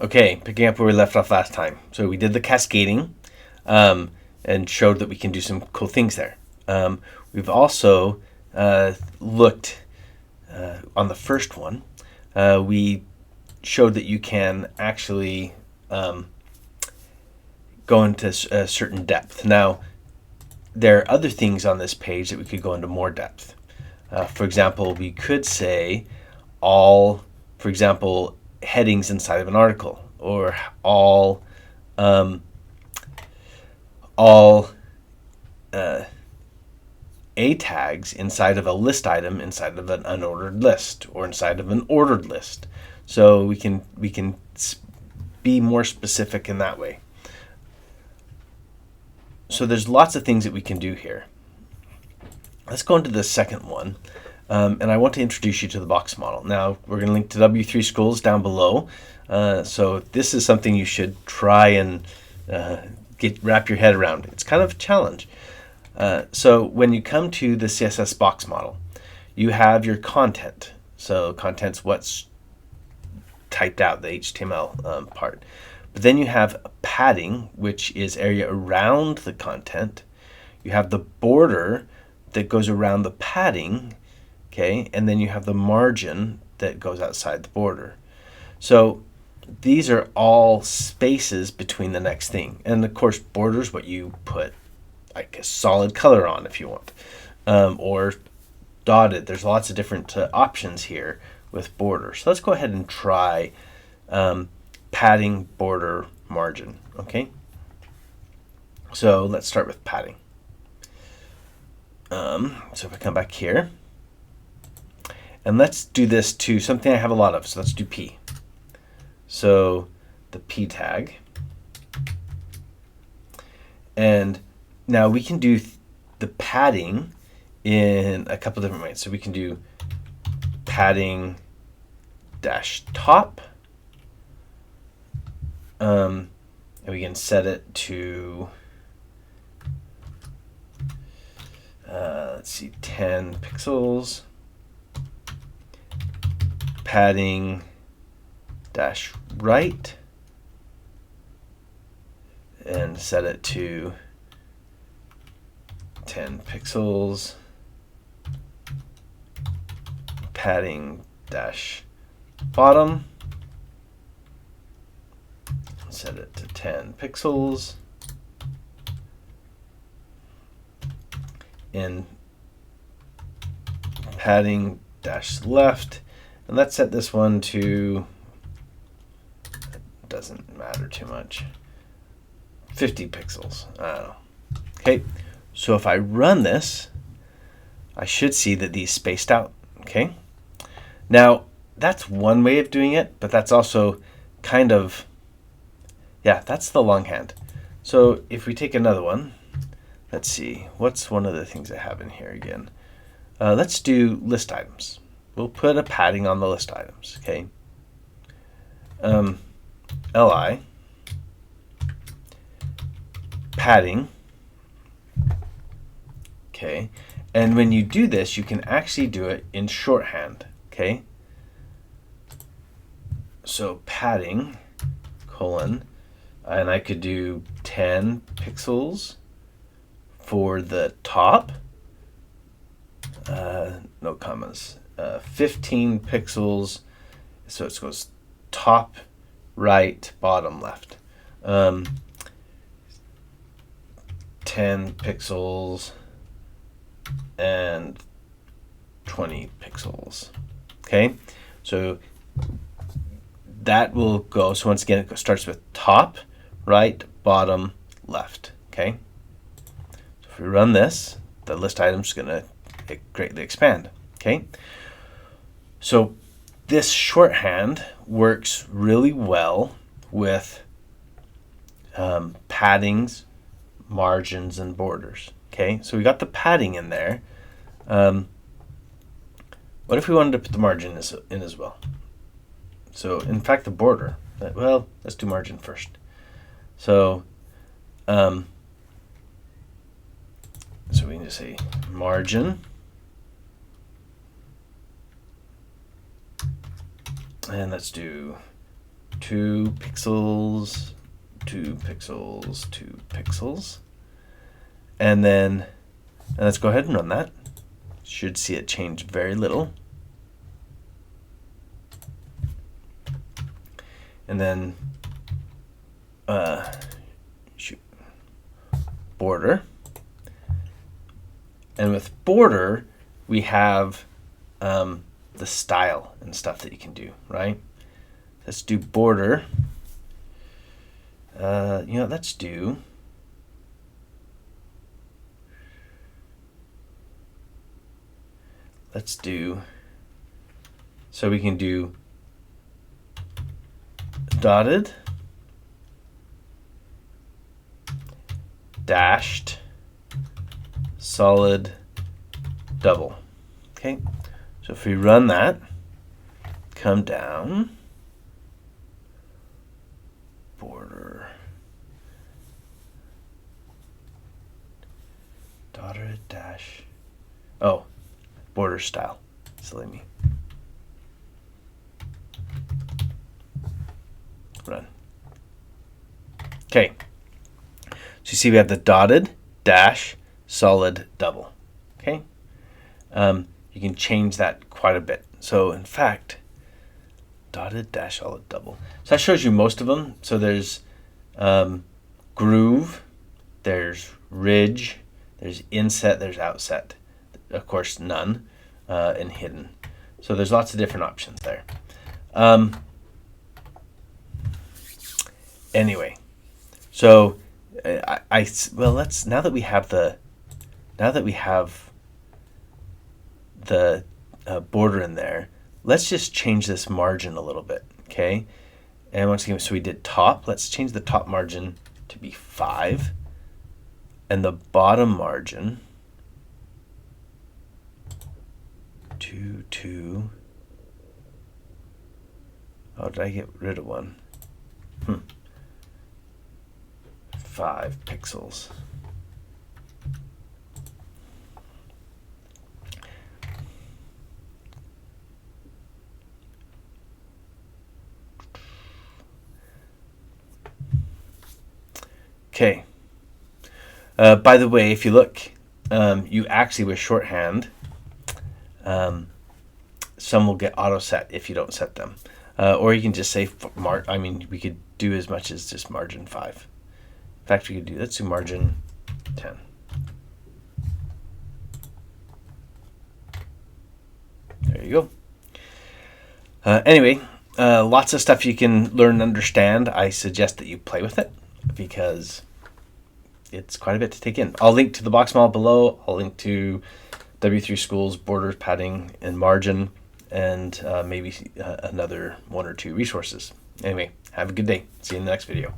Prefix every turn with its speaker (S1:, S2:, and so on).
S1: Okay, picking up where we left off last time. So we did the cascading and showed that we can do some cool things there. We've also looked on the first one. We showed that you can actually go into a certain depth. Now, there are other things on this page that we could go into more depth. For example, we could say all, for example, headings inside of an article, or all A tags inside of a list item inside of an unordered list, or inside of an ordered list. So we can be more specific in that way. So there's lots of things that we can do here. Let's go into the second one. And I want to introduce you to the box model. Now, we're going to link to W3 Schools down below. So this is something you should try and wrap your head around. It's kind of a challenge. So when you come to the CSS Box Model, you have your content. So content's what's typed out, the HTML part. But then you have padding, which is area around the content. You have the border that goes around the padding, okay, and then you have the margin that goes outside the border. So these are all spaces between the next thing. And of course, borders, what you put like a solid color on if you want, or dotted. There's lots of different options here with borders. So let's go ahead and try padding, border, margin, okay? So let's start with padding. So if I come back here, and let's do this to something I have a lot of, so let's do P. So the P tag. And now we can do the padding in a couple different ways. So we can do padding dash top. And we can set it to, let's see, 10 pixels. Padding dash right. And set it to 10 pixels. Padding dash bottom. Set it to 10 pixels. And padding dash left. And let's set this one to, it doesn't matter too much, 50 pixels. I don't know. Okay, so if I run this, I should see that these spaced out. Okay, now that's one way of doing it, but that's also kind of, yeah, that's the longhand. So if we take another one, let's see, what's one of the things I have in here again? Let's do list items. We'll put a padding on the list items, okay? Li, padding, okay? And when you do this, you can actually do it in shorthand, okay? So padding, colon, and I could do 10 pixels for the top, no commas, 15 pixels, so it goes top, right, bottom, left. 10 pixels and 20 pixels. Okay, so that will go, so once again, it starts with top, right, bottom, left. Okay, so if we run this, the list item is going to greatly expand. Okay, so this shorthand works really well with paddings, margins, and borders. Okay, so we got the padding in there. What if we wanted to put the margin in as well? So in fact, the border, well, let's do margin first. So so we can just say margin, and let's do 2 pixels, 2 pixels, 2 pixels. And then let's go ahead and run that. Should see it change very little. And then border. And with border, we have the style and stuff that you can do, right? Let's do border. Let's do so we can do dotted, dashed, solid, double. Okay, so if we run that, come down, border, dotted, dash, oh, border style, silly me. Run. Okay, so you see we have the dotted, dash, solid, double. Okay, you can change that quite a bit. So in fact, dotted, dash, solid, double. So that shows you most of them. So there's groove, there's ridge, there's inset, there's outset. Of course, none, and hidden. So there's lots of different options there. Anyway, so let's now that we have the border in there, let's just change this margin a little bit, okay? And once again, so we did top. Let's change the top margin to be 5, and the bottom margin to 2. Oh, did I get rid of one? 5 pixels. Okay. By the way, if you look, you actually with shorthand, some will get auto set if you don't set them. Or you can just say we could do as much as just margin 5. In fact, we could let's do margin 10. There you go. Anyway, lots of stuff you can learn and understand. I suggest that you play with it because it's quite a bit to take in. I'll link to the box model below. I'll link to W3 Schools, borders, padding, and margin, and maybe another 1 or 2 resources. Anyway, have a good day. See you in the next video.